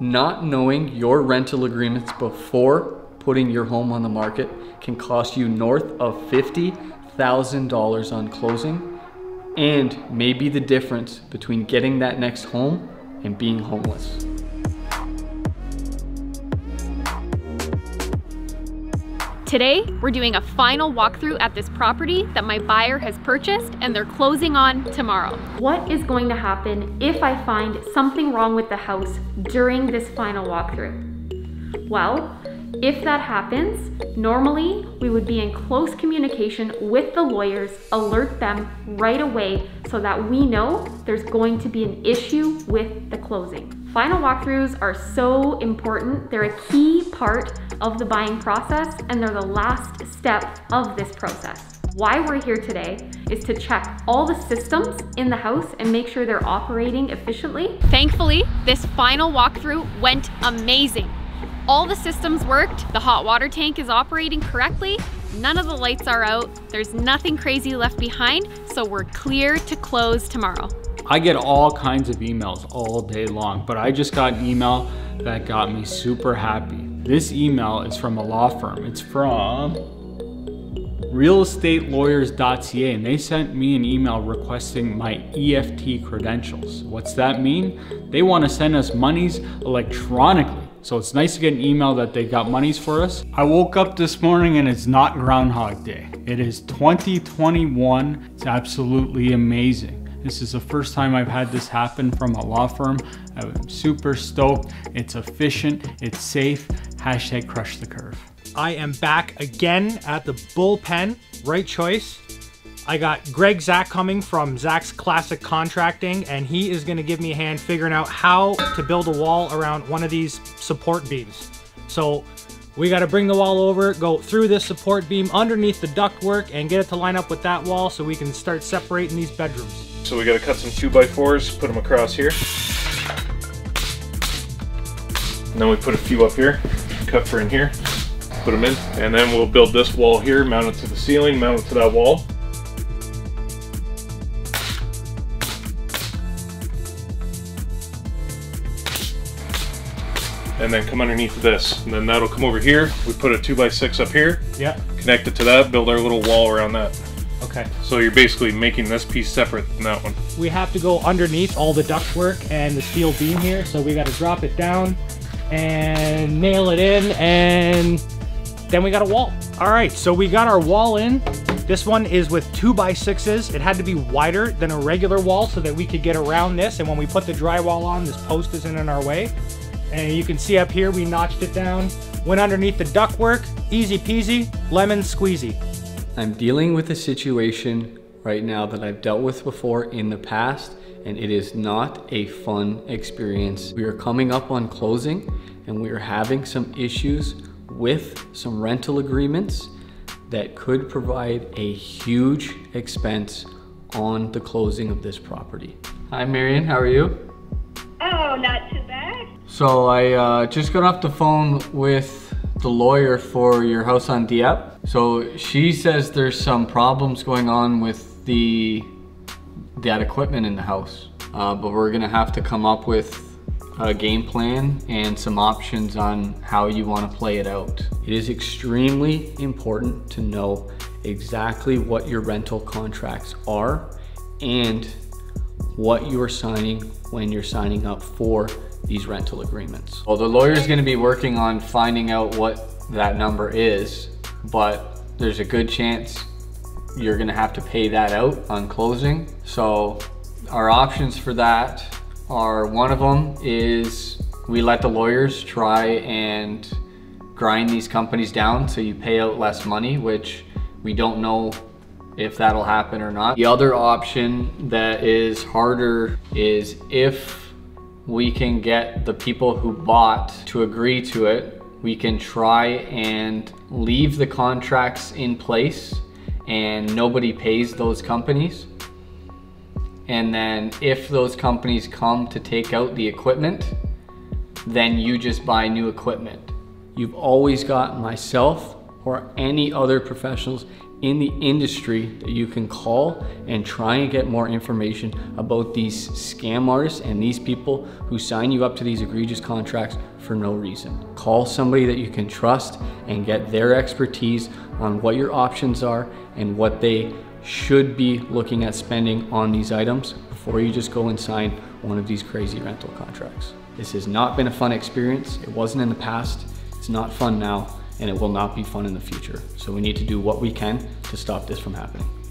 Not knowing your rental agreements before putting your home on the market can cost you north of $50,000 on closing, and may be the difference between getting that next home and being homeless. Today, we're doing a final walkthrough at this property that my buyer has purchased and they're closing on tomorrow. What is going to happen if I find something wrong with the house during this final walkthrough? Well, if that happens, normally we would be in close communication with the lawyers, alert them right away so that we know there's going to be an issue with the closing. Final walkthroughs are so important. They're a key part of the buying process, and they're the last step of this process. Why we're here today is to check all the systems in the house and make sure they're operating efficiently. Thankfully, this final walkthrough went amazing. All the systems worked, the hot water tank is operating correctly, none of the lights are out, there's nothing crazy left behind, so we're clear to close tomorrow. I get all kinds of emails all day long, but I just got an email that got me super happy. This email is from a law firm. It's from realestatelawyers.ca, and they sent me an email requesting my EFT credentials. What's that mean? They want to send us monies electronically. So it's nice to get an email that they got monies for us. I woke up this morning and it's not Groundhog Day. It is 2021. It's absolutely amazing. This is the first time I've had this happen from a law firm. I'm super stoked. It's efficient, it's safe. Hashtag crush the curve. I am back again at the Bullpen, right choice. I got Zack coming from Zack's Classic Contracting, and he is gonna give me a hand figuring out how to build a wall around one of these support beams. So we gotta bring the wall over, go through this support beam underneath the ductwork and get it to line up with that wall so we can start separating these bedrooms. So we gotta cut some 2x4s, put them across here. And then we put a few up here, cut for in here, put them in, and then we'll build this wall here, mount it to the ceiling, mount it to that wall. And then come underneath this, and then that'll come over here. We put a 2x6 up here, Yeah. connect it to that, build our little wall around that. Okay. So you're basically making this piece separate than that one. We have to go underneath all the ductwork and the steel beam here, so we gotta drop it down and nail it in, and then we got a wall. All right, so we got our wall in. This one is with 2x6s. It had to be wider than a regular wall so that we could get around this, and when we put the drywall on, this post isn't in our way. And you can see up here, we notched it down, went underneath the ductwork, easy peasy, lemon squeezy. I'm dealing with a situation right now that I've dealt with before in the past, and it is not a fun experience. We are coming up on closing, and we are having some issues with some rental agreements that could provide a huge expense on the closing of this property. Hi Marion, how are you? Oh, not too bad. So I just got off the phone with the lawyer for your house on Dieppe. So she says there's some problems going on with that equipment in the house, but we're gonna have to come up with a game plan and some options on how you want to play it out. It is extremely important to know exactly what your rental contracts are and what you are signing when you're signing up for these rental agreements. Well, the lawyer's gonna be working on finding out what that number is, but there's a good chance you're gonna have to pay that out on closing. So our options for that are, one of them is we let the lawyers try and grind these companies down so you pay out less money, which we don't know if that'll happen or not. The other option that is harder is if we can get the people who bought to agree to it, we can try and leave the contracts in place and nobody pays those companies. And then if those companies come to take out the equipment, then you just buy new equipment. You've always got myself or any other professionals in the industry that you can call and try and get more information about these scam artists and these people who sign you up to these egregious contracts for no reason. Call somebody that you can trust and get their expertise on what your options are and what they should be looking at spending on these items before you just go and sign one of these crazy rental contracts. This has not been a fun experience. It wasn't in the past. It's not fun now, and it will not be fun in the future. So we need to do what we can to stop this from happening.